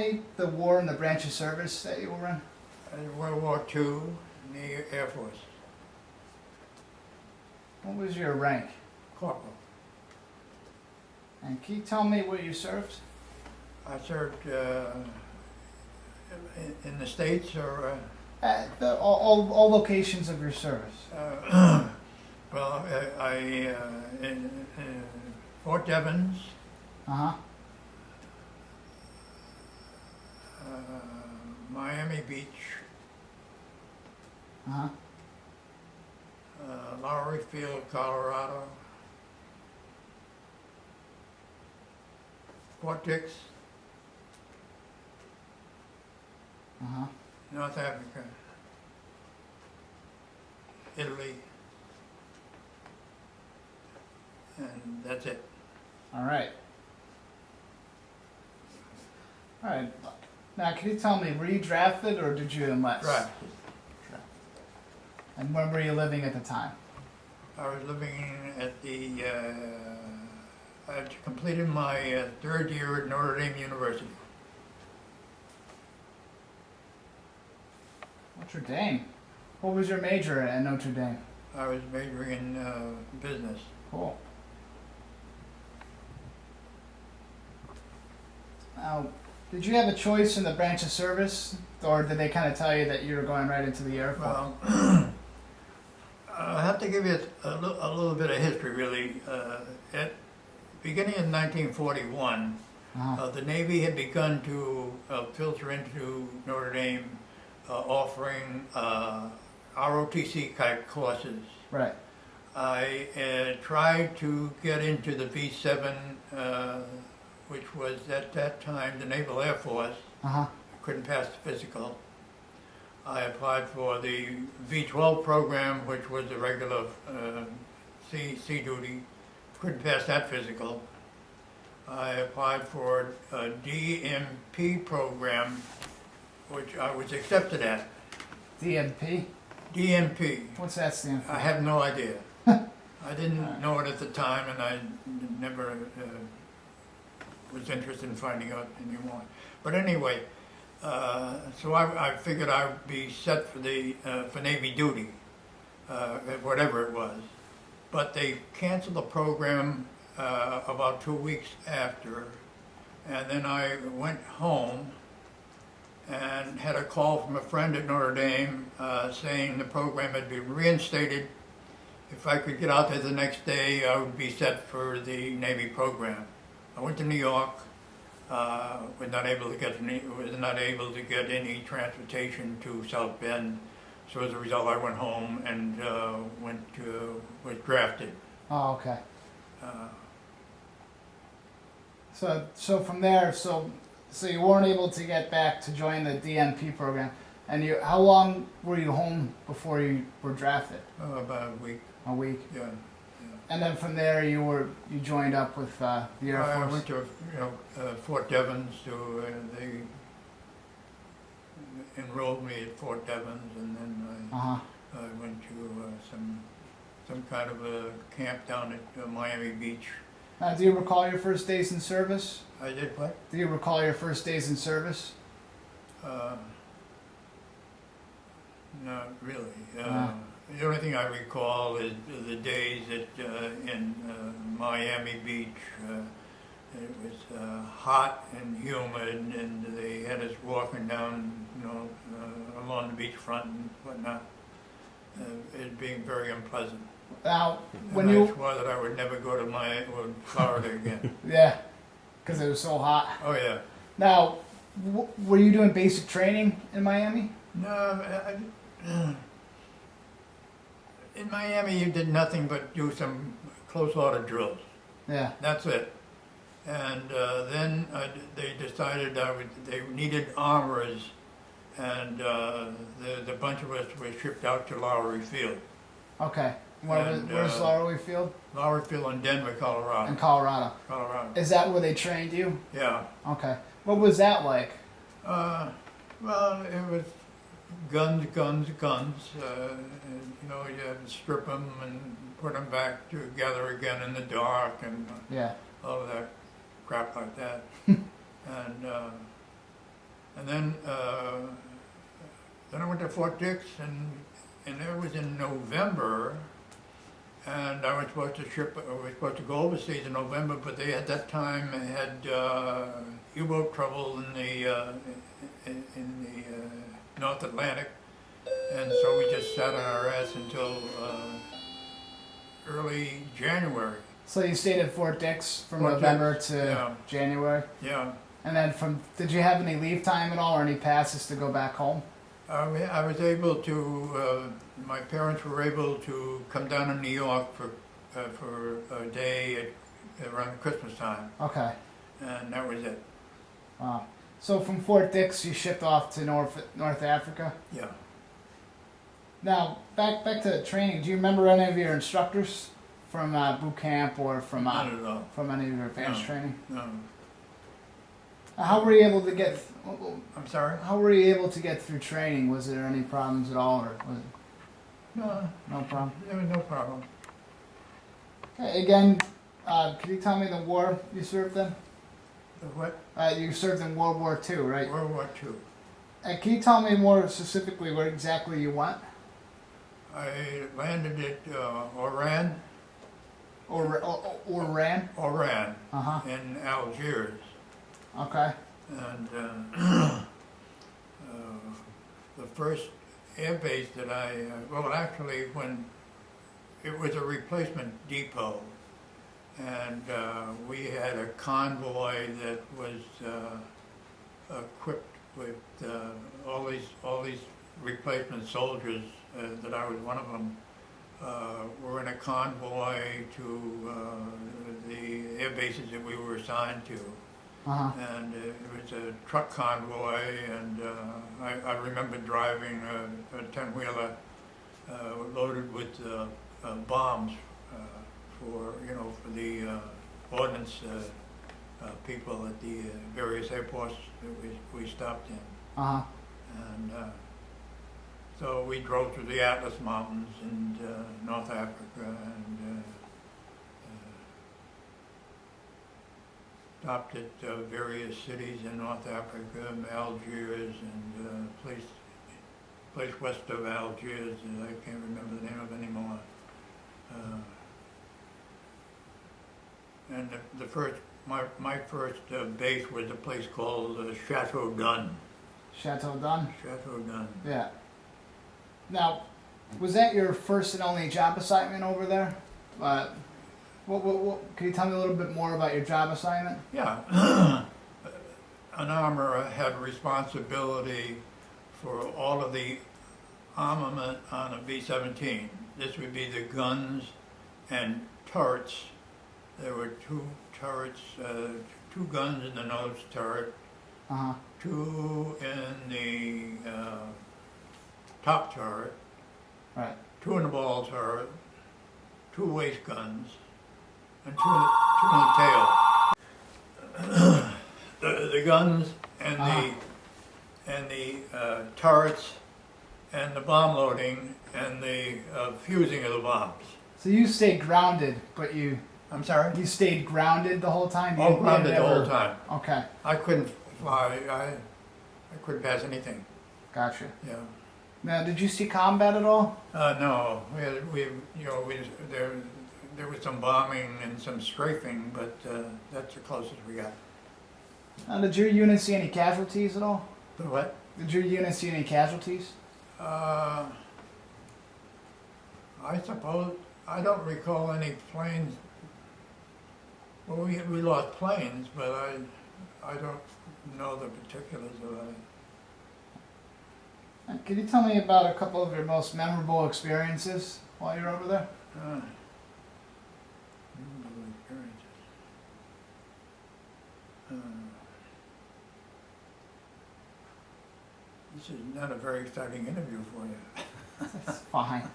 The war and the branch of service that you were in? World War II in the Air Force, What was your rank? corporal. And can you tell me where you served? I served in the States or, At all locations of your service. well, in Fort Devens, Uh-huh. Miami Beach, Uh-huh. Lowry Field, Colorado, Fort Dix, Uh-huh. North Africa, Italy, and that's it. All right. All right. Now, can you tell me, were you drafted or did you enlist? Right. And where were you living at the time? I was living at the, I had completed my third year at Notre Dame University. Notre Dame. What was your major at Notre Dame? I was majoring in business. Cool. Now, did you have a choice in the branch of service, or did they kind of tell you that you were going right into the Air Force? Well, I have to give you a little bit of history, really. At beginning in 1941, Uh-huh. the Navy had begun to filter into Notre Dame, offering ROTC type courses. Right. I tried to get into the V7, which was at that time the Naval Air Force. Uh-huh. Couldn't pass the physical. I applied for the V12 program, which was a regular sea duty. Couldn't pass that physical. I applied for a DMP program, which I was accepted at. DMP? DMP. What's that stand for? I have no idea. I didn't know it at the time, and I never was interested in finding out anymore. But anyway, so I figured I would be set for the for Navy duty, whatever it was. But they canceled the program about 2 weeks after, and then I went home and had a call from a friend at Notre Dame saying the program had been reinstated. If I could get out there the next day, I would be set for the Navy program. I went to New York. Was not able to get any transportation to South Bend, so as a result, I went home and was drafted. Oh, okay. So from there, so you weren't able to get back to join the DMP program, and how long were you home before you were drafted? About a week. A week. Yeah. And then from there, you joined up with the Air Force. I went to Fort Devens. They enrolled me at Fort Devens, and then Uh-huh. I went to some kind of a camp down at Miami Beach. Now, do you recall your first days in service? I did what? Do you recall your first days in service? Not really. The only thing I recall is the days in Miami Beach. It was hot and humid, and they had us walking down, along the beachfront and whatnot. It being very unpleasant. Now, And I swore that I would never go to Florida again. Yeah, because it was so hot. Oh yeah. Now, were you doing basic training in Miami? No, in Miami you did nothing but do some close order drills. Yeah. That's it. And then they decided they needed armorers, and the bunch of us were shipped out to Lowry Field. Okay. Where's Lowry Field? Lowry Field in Denver, Colorado. In Colorado. Colorado. Is that where they trained you? Yeah. Okay. What was that like? Well, it was guns. You had to strip them and put them back together again in the dark, and Yeah. all of that crap like that. And then I went to Fort Dix, and that was in November, and I was supposed to go overseas in November, but they at that time had U-boat trouble in the North Atlantic, and so we just sat on our ass until early January. So you stayed at Fort Dix from Fort November Dix, to yeah. January? Yeah. And then did you have any leave time at all or any passes to go back home? I was able to, my parents were able to come down to New York for a day around Christmas time, Okay. and that was it. Wow. So from Fort Dix you shipped off to North Africa? Yeah. Now, back to training, do you remember any of your instructors from boot camp or from Not at all. from any of your advanced No. training? No. How were you able to get I'm sorry? How were you able to get through training? Was there any problems at all, or was it No, no problem? there was no problem. Okay, again, can you tell me the war you served in? The what? You served in World War II, right? World War II. Can you tell me more specifically where exactly you went? I landed at Oran, Or ran? Oran Uh-huh. in Algiers. Okay. And the first air base that well, actually, when it was a replacement depot, and we had a convoy that was equipped with all these replacement soldiers. That I was one of them. Were in a convoy to the air bases that we were assigned to. Uh-huh. And it was a truck convoy, and I remember driving a 10-wheeler loaded with bombs for the ordnance people at the various airports that we stopped in. Uh-huh. And so we drove through the Atlas Mountains in North Africa, and stopped at various cities in North Africa, Algiers, and place west of Algiers that I can't remember the name of anymore. And my first base was a place called Chateau Gun. Chateau Dun? Chateau Gun. Yeah. Now, was that your first and only job assignment over there? What, can you tell me a little bit more about your job assignment? Yeah. An armorer had responsibility for all of the armament on a B-17. This would be the guns and turrets. There were two turrets, two guns in the nose turret, Uh-huh. two in the top turret, Right. two in the ball turret, two waist guns, and two in the tail. The guns and the turrets and the bomb loading and the fusing of the bombs. So you stayed grounded, but you I'm sorry? stayed grounded the whole time? Oh, You grounded the never- whole time. Okay, I couldn't fly. I couldn't pass anything. gotcha. Yeah. Now, did you see combat at all? No, there was some bombing and some strafing, but that's the closest we got. Now, did your unit see any casualties at all? The what? Did your unit see any casualties? I suppose, I don't recall any planes. Well, we lost planes, but I don't know the particulars of it. Can you tell me about a couple of your most memorable experiences while you're over there? Memorable experiences. This is not a very exciting interview for you. That's fine.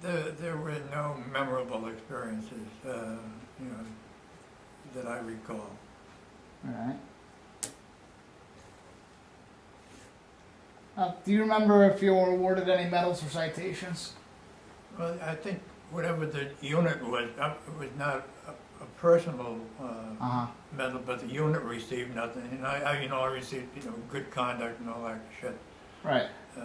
There were no memorable experiences, that I recall. All right. Do you remember if you were awarded any medals or citations? Well, I think whatever the unit was, it was not a personal Uh-huh. medal, but the unit received nothing. And I received, good conduct and all that shit. Right. Uh,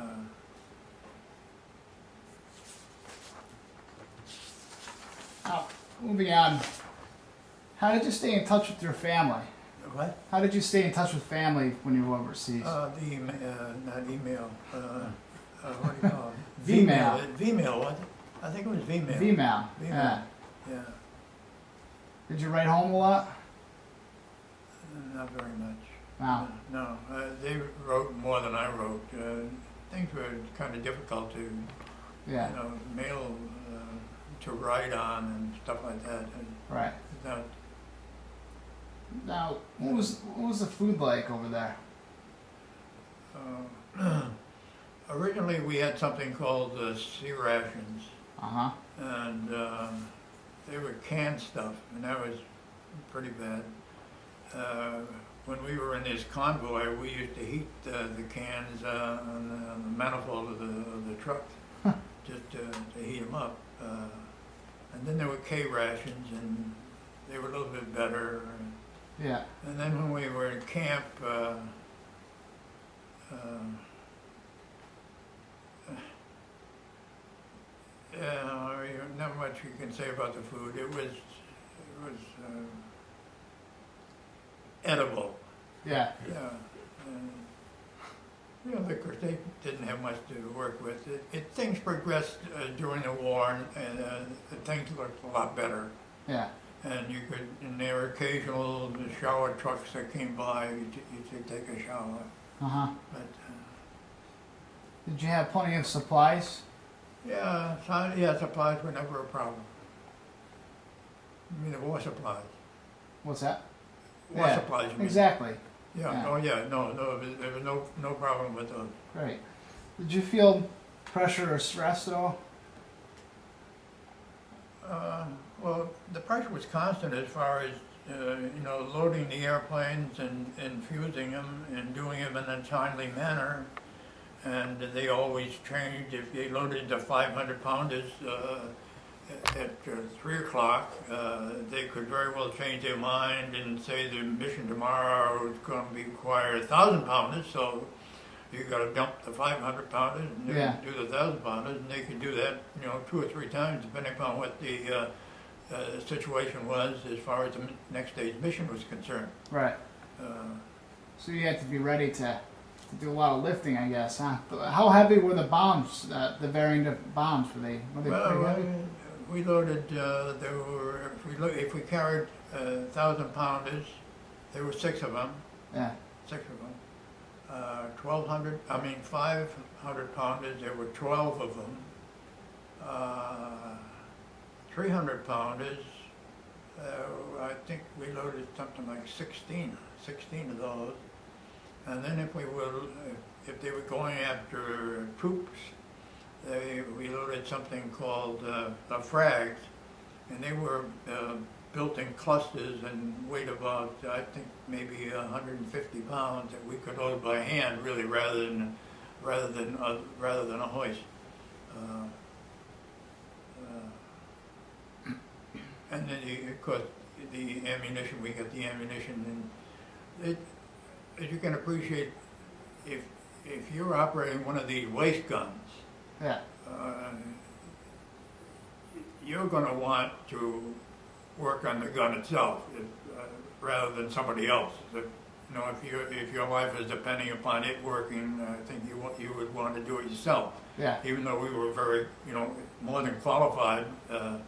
Now, moving on. How did you stay in touch with your family? What? How did you stay in touch with family when you were overseas? Not email. What do you call it? Vmail. Vmail, was it? I think it was Vmail. Vmail. Vmail. Yeah. Yeah, Did you write home a lot? not very much. No. No, they wrote more than I wrote. Things were kind of difficult to, Yeah. mail to write on and stuff like that. And Right. that, Now, what was the food like over there? originally, we had something called sea rations, Uh huh. and they were canned stuff, and that was pretty bad. When we were in this convoy, we used to heat the cans on the manifold of the truck, just to heat them up. And then there were K rations, and they were a little bit better. Yeah. And then when we were in camp, not much you can say about the food. It was edible. Yeah. Yeah. Of course, they didn't have much to work with. Things progressed during the war, and things looked a lot better. Yeah. And there were occasional shower trucks that came by, you could take a shower. Uh huh. But, Did you have plenty of supplies? supplies were never a problem. I mean, the war supplies. What's that? War supplies, you mean? Exactly. Yeah, Yeah. oh yeah, no, there was no problem with those. Great. Did you feel pressure or stress at all? Well, the pressure was constant as far as, loading the airplanes and fusing them and doing them in a timely manner. And they always changed. If they loaded the 500 pounders at 3 o'clock, they could very well change their mind and say the mission tomorrow is going to require 1,000 pounders, so you got to dump the 500 pounders and do the 1,000 pounders, and they could do that, 2 or 3 times, depending upon what the situation was as far as the next day's mission was concerned. Right. So you had to be ready to do a lot of lifting, I guess, huh? How heavy were the bombs? The varying bombs were they pretty heavy? We loaded. If we carried 1,000 pounders, there were 6 of them. Yeah. 6 of them. 500 pounders. There were 12 of them. 300 pounders. I think we loaded something like 16 of those. And then if they were going after troops, we loaded something called frags, and they were built in clusters and weighed about, I think, maybe 150 pounds that we could load by hand, really, rather than a hoist. And then, of course, the ammunition. We got the ammunition, and as you can appreciate, if you're operating one of these waste guns, you're going to want to work on the gun itself rather than somebody else. If your life is depending upon it working, I think you would want to do it yourself. Yeah. Even though we were very, more than qualified, a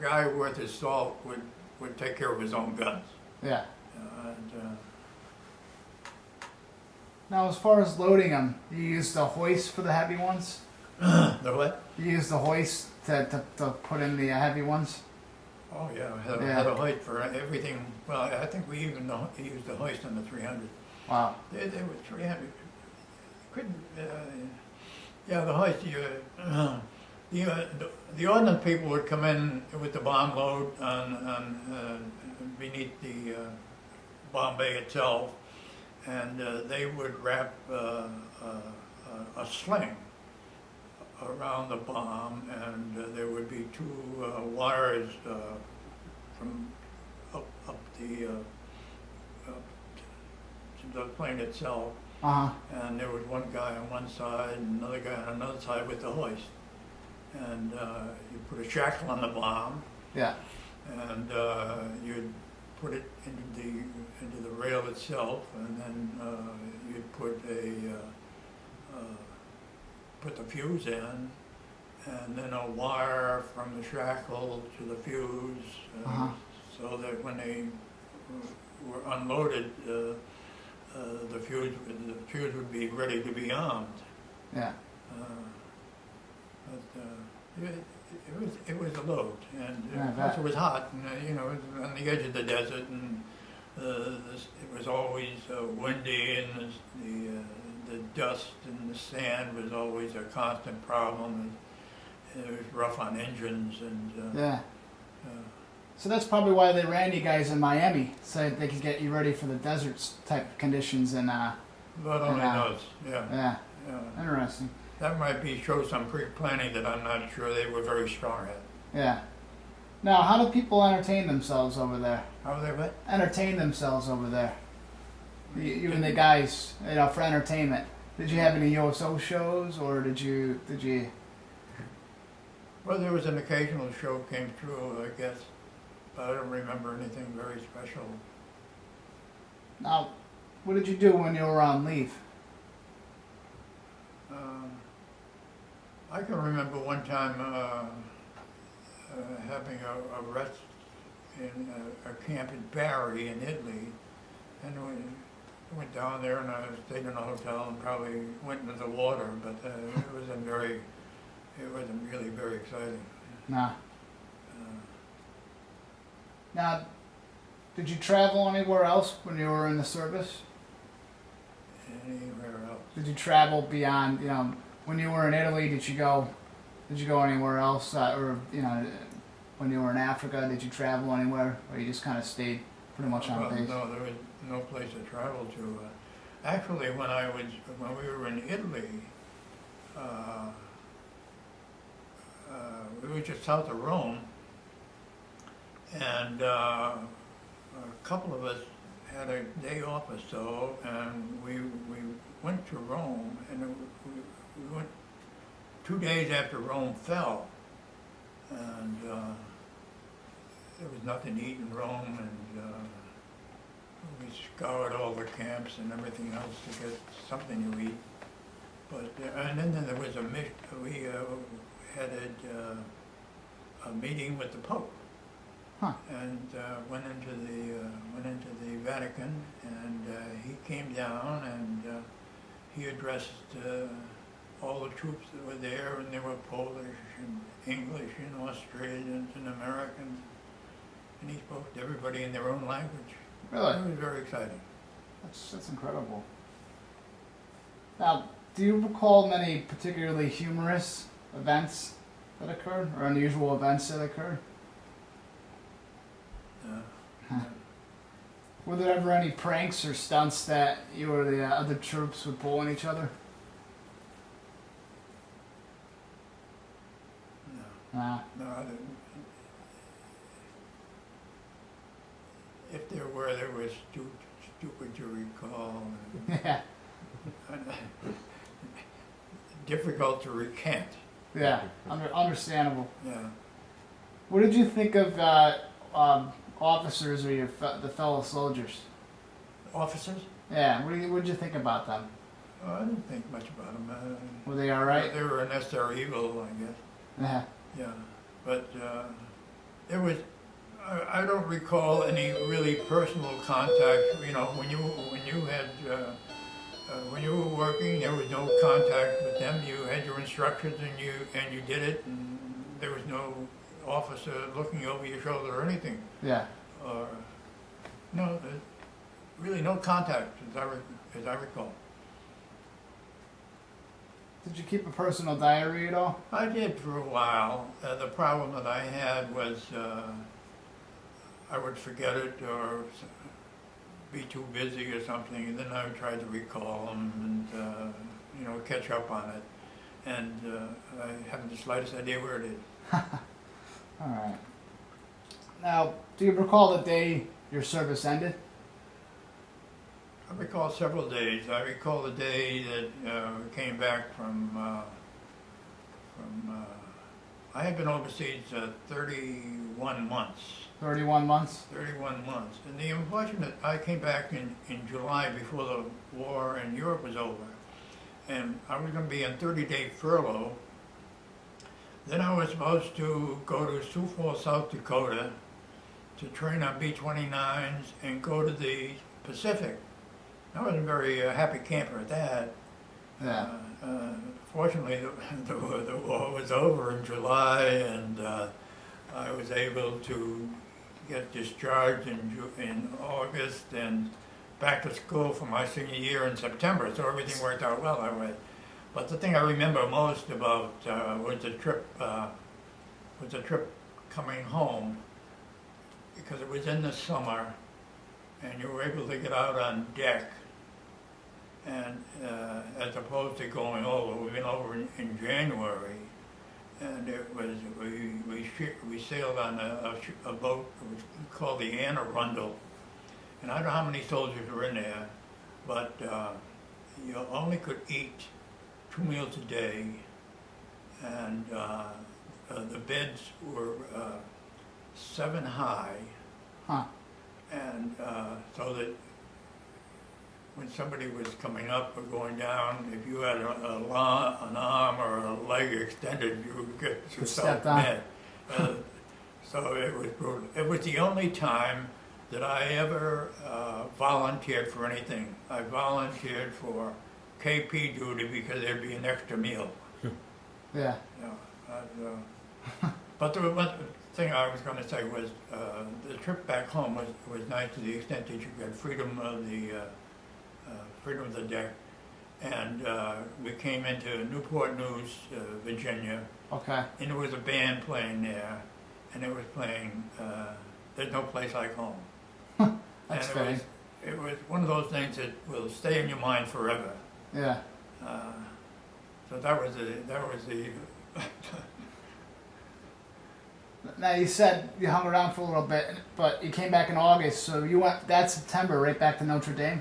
guy worth his salt would take care of his own guns. Yeah. Now, as far as loading them, you used the hoist for the heavy ones? The what? You used the hoist to put in the heavy ones? Oh, yeah, had a hoist for everything. Well, I think we even used the hoist on the 300. Wow. They were 300. Couldn't, the hoist, the ordnance people would come in with the bomb load on beneath the bomb bay itself, and they would wrap a sling around the bomb, and there would be 2 wires from up to the plane itself. Uh-huh. And there was one guy on one side and another guy on another side with the hoist. And you put a shackle on the bomb, Yeah. and you'd put it into the rail itself, and then you'd put the fuse in, and then a wire from the shackle to the fuse, Uh-huh. so that when they were unloaded, the fuse would be ready to be armed. Yeah. But it was a load, and Yeah, I plus bet. it was hot, and you know, it was on the edge of the desert, and it was always windy, and the dust and the sand was always a constant problem. It was rough on engines, and Yeah. So that's probably why they ran you guys in Miami, so they could get you ready for the desert type conditions. And God only knows. Yeah. yeah, Yeah. interesting. That might show some pre-planning that I'm not sure they were very strong at. Yeah. Now, how do people entertain themselves over there? How were they what? Entertain themselves over there. You and the guys, you know, for entertainment. Did you have any USO shows, or did you? Well, there was an occasional show came through, I guess, but I don't remember anything very special. Now, what did you do when you were on leave? I can remember one time having a rest in a camp in Bari in Italy, and we went down there and I stayed in a hotel and probably went into the water, but it wasn't really very exciting. Nah. Now, did you travel anywhere else when you were in the service? Anywhere else? Did you travel beyond, you know, when you were in Italy, did you go anywhere else, or, you know, when you were in Africa, did you travel anywhere, or you just kind of stayed pretty much on Well, base? no, there was no place to travel to. Actually, when we were in Italy, we were just south of Rome, and a couple of us had a day off or so, and we went to Rome, and we went 2 days after Rome fell, and there was nothing to eat in Rome, and we scoured all the camps and everything else to get something to eat. But and then there was we had a meeting with the Pope. Huh. And went into the Vatican, and he came down and he addressed all the troops that were there, and there were Polish and English and Australians and Americans, and he spoke to everybody in their own language. Really? It was very exciting. That's incredible. Now, do you recall many particularly humorous events that occurred, or unusual events that occurred? Were there ever any pranks or stunts that you or the other troops would pull on each other? No, Nah. no, I didn't. If there was stupid to recall, Yeah. and difficult to recant. Yeah. Understandable. Yeah. What did you think of officers or the fellow soldiers? Officers? Yeah. What did you think about them? Oh, I didn't think much about them. Were they all right? They were a necessary evil, I guess. Yeah. Yeah, but there was. I don't recall any really personal contact. You know, when you were working, there was no contact with them. You had your instructions, and you did it, and there was no officer looking over your shoulder or anything. Yeah. No, there's really no contact, as I recall. Did you keep a personal diary at all? I did for a while. The problem that I had was I would forget it or be too busy or something, and then I would try to recall them and catch up on it. And I haven't the slightest idea where it is. All right. Now, do you recall the day your service ended? I recall several days. I recall the day that we came back from I had been overseas 31 months. 31 months? 31 months. And the unfortunate, I came back in July before the war in Europe was over. And I was going to be on 30-day furlough. Then I was supposed to go to Sioux Falls, South Dakota to train on B-29s and go to the Pacific. I wasn't very happy camper at that. Yeah. Fortunately, the war was over in July, and I was able to get discharged in August and back to school for my senior year in September. So everything worked out well that way. But the thing I remember most about was the trip coming home, because it was in the summer, and you were able to get out on deck. And as opposed to going over, we went over in January, and it was we sailed on a boat called the Anne Arundel, and I don't know how many soldiers were in there, but you only could eat 2 meals a day, and the beds were 7 high, Huh. and so that when somebody was coming up or going down, if you had an arm or a leg extended, you would get yourself mad. So it was brutal. It was the only time that I ever volunteered for anything. I volunteered for KP duty because there'd be an extra meal. Yeah. But the one thing I was going to say was the trip back home was nice to the extent that you got freedom of the deck, and we came into Newport News, Virginia, Okay. and there was a band playing there, and it was playing There's No Place Like Home. That's and fitting. it was one of those things that will stay in your mind forever. Yeah. So that was the Now you said you hung around for a little bit, but you came back in August, so you went that September right back to Notre Dame?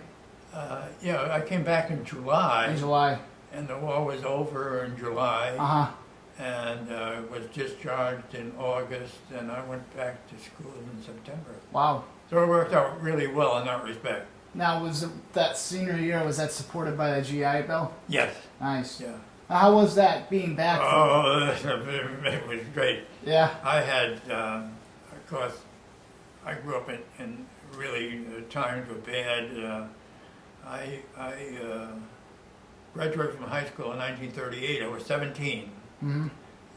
yeah, I came back in July, In July. and the war was over in July. Uh-huh. And was discharged in August, and I went back to school in September. Wow. So it worked out really well in that respect. Now, that senior year, was that supported by the GI Bill? Yes. Nice. Yeah. Now, how was that being back? Oh, it was great. Yeah. I had, of course, I grew up in really times were bad. I graduated from high school in 1938. I was 17. Mm-hmm.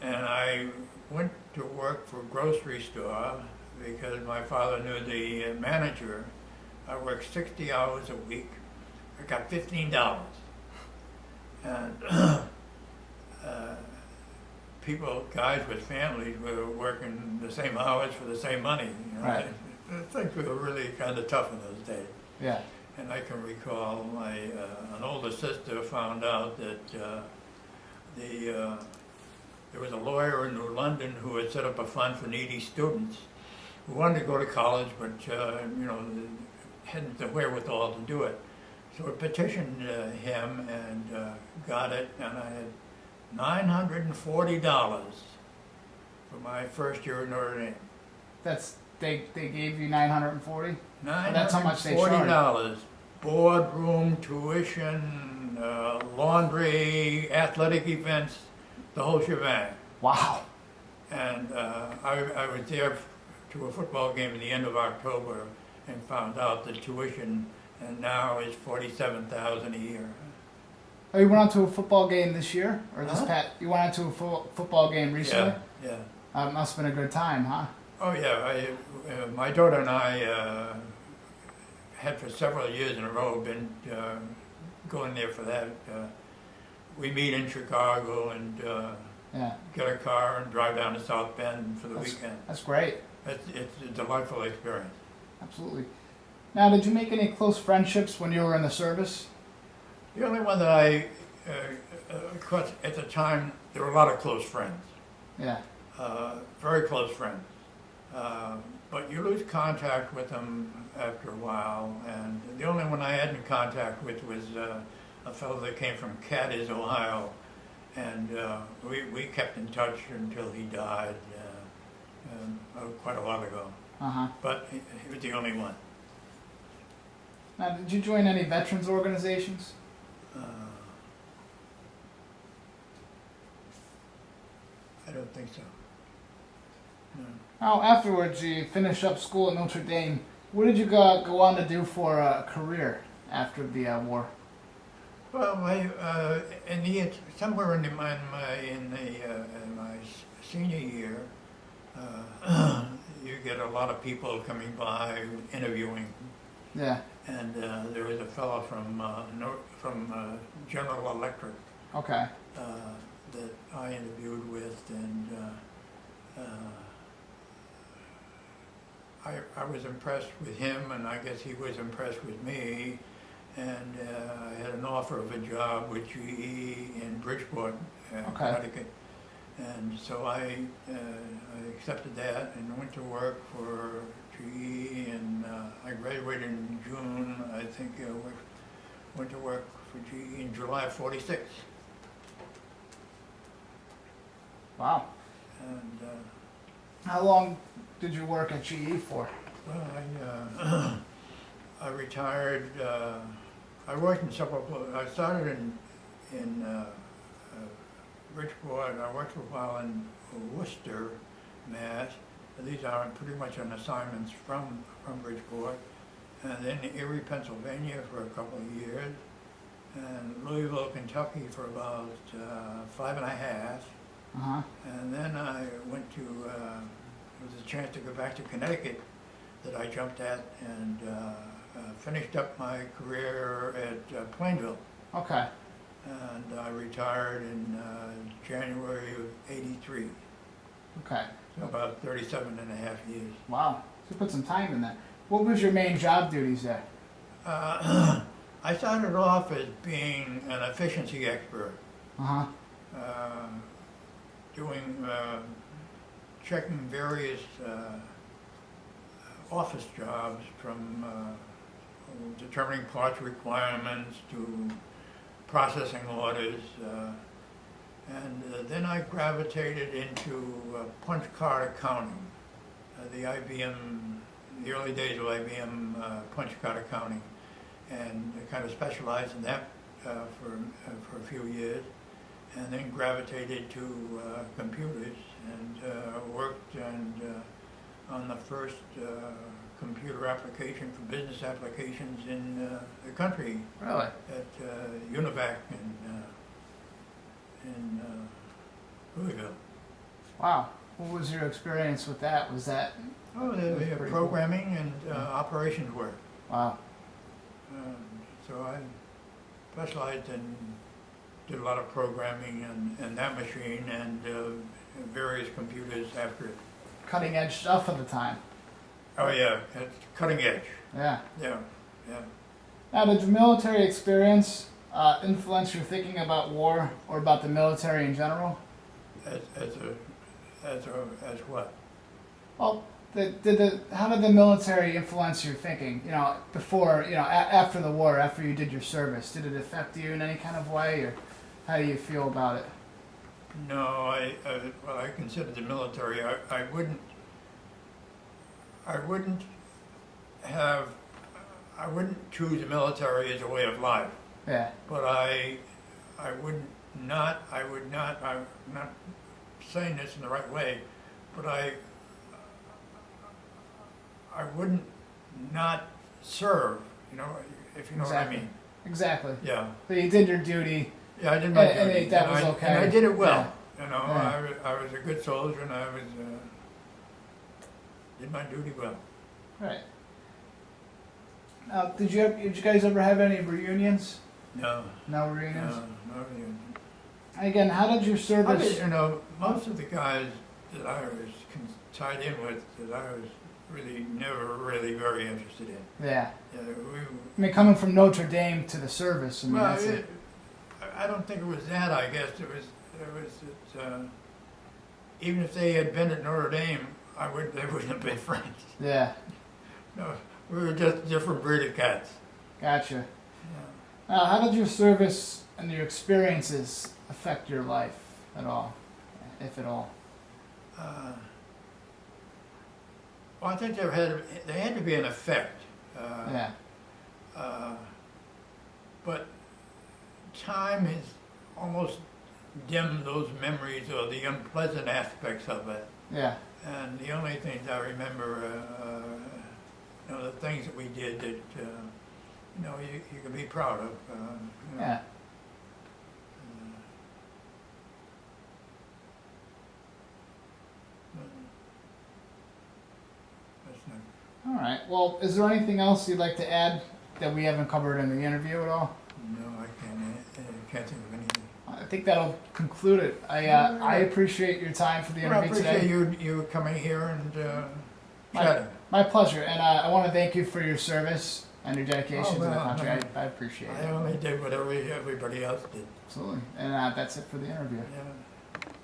And I went to work for a grocery store because my father knew the manager. I worked 60 hours a week. I got $15. And guys with families were working the same hours for the same money. You know? Right. Things were really kind of tough in those days. Yeah. And I can recall an older sister found out that there was a lawyer in New London who had set up a fund for needy students who wanted to go to college, but hadn't the wherewithal to do it. So I petitioned him and got it, and I had $940 for my first year at Notre Dame. They gave you 940. That's how much they charge. $40. Board, room, tuition, laundry, athletic events, the whole shebang. Wow. And I was there to a football game at the end of October and found out the tuition and now is $47,000 a year. Oh, you went out to a football game this year, or this Huh? You went out to a football game recently? Yeah. It must have been a good time, huh? Oh yeah, my daughter and I had for several years in a row been going there for that. We meet in Chicago and Yeah. get a car and drive down to South Bend for the weekend. That's great. It's a delightful experience. Absolutely. Now, did you make any close friendships when you were in the service? The only one that of course, at the time, there were a lot of close friends. Yeah. Very close friends. But you lose contact with them after a while, and the only one I had in contact with was a fellow that came from Cadiz, Ohio, and we kept in touch until he died quite a while ago. But he was the only one. Now, did you join any veterans organizations? I don't think so. No. Now, afterwards, you finished up school at Notre Dame. What did you go on to do for a career after the war? Well, somewhere in my senior year, you get a lot of people coming by interviewing. Yeah. And there was a fellow from General Electric. Okay. That I interviewed with, and I was impressed with him, and I guess he was impressed with me, and I had an offer of a job with GE in Bridgeport, Connecticut, and so I accepted that and went to work for GE, and I graduated in June. I think went to work for GE in July of '46. Wow. And how long did you work at GE for? well, I retired. I worked in several. I started in Bridgeport. I worked for a while in Worcester, Mass. These are pretty much on assignments from Bridgeport, and then Erie, Pennsylvania for a couple of years, and Louisville, Kentucky for about 5.5. And then I went to, there was a chance to go back to Connecticut that I jumped at, and finished up my career at Plainville. Okay. And I retired in January of '83. Okay. So about 37 and a half years. Wow. So you put some time in that. What was your main job duties there? I started off as being an efficiency expert. Doing, checking various office jobs, from determining parts requirements to processing orders, and then I gravitated into punch card accounting, the early days of IBM punch card accounting, and I kind of specialized in that for a few years. And then gravitated to computers, and worked on the first computer application for business applications in the country. Really? At UNIVAC in Louisville. Wow. What was your experience with that? Was that? Oh, the programming and operations work. Wow. So I specialized in. Did a lot of programming and that machine, and various computers after it. Cutting edge stuff at the time. Oh yeah, it's cutting edge. Yeah. Yeah. Now, did your military experience influence your thinking about war or about the military in general? As what? Well, how did the military influence your thinking? You know, before, you know, after the war, after you did your service, did it affect you in any kind of way, or how do you feel about it? No, well, I consider the military. I wouldn't choose the military as a way of life. Yeah. But I'm not saying this in the right way, but I wouldn't not serve, you know, if you know what I mean. Exactly. Yeah. So you did your duty. Yeah, I did my duty. And that was okay. And I did it well. Yeah. You know, Yeah. I was a good soldier, and I was did my duty well. Right. Did you guys ever have any reunions? No. No reunions? No reunion. Again, how did your service... You know, most of the guys that I was tied in with, that I was really never really very interested in. Yeah. Yeah, I mean, coming from Notre Dame to the service, I mean, well, that's it. I don't think it was that. I guess even if they had been at Notre Dame, they wouldn't have been friends. Yeah, No, we were just a different breed of cats. gotcha. Yeah. How did your service and your experiences affect your life at all, if at all? Well, I think there had to be an effect. Yeah, But time has almost dimmed those memories or the unpleasant aspects of it. yeah, And the only things I remember, the things that we did that, you can be proud of. yeah. That's not, All right. Well, is there anything else you'd like to add that we haven't covered in the interview at all? no, I can't think of anything. I think that'll conclude it. I appreciate your time for the Well, I interview appreciate today. you coming here and My- chatting. My pleasure, and I want to thank you for your service and your dedication Oh, to the well, country. no. I appreciate I it. only did what everybody else did. Absolutely. And that's it for the interview. Yeah.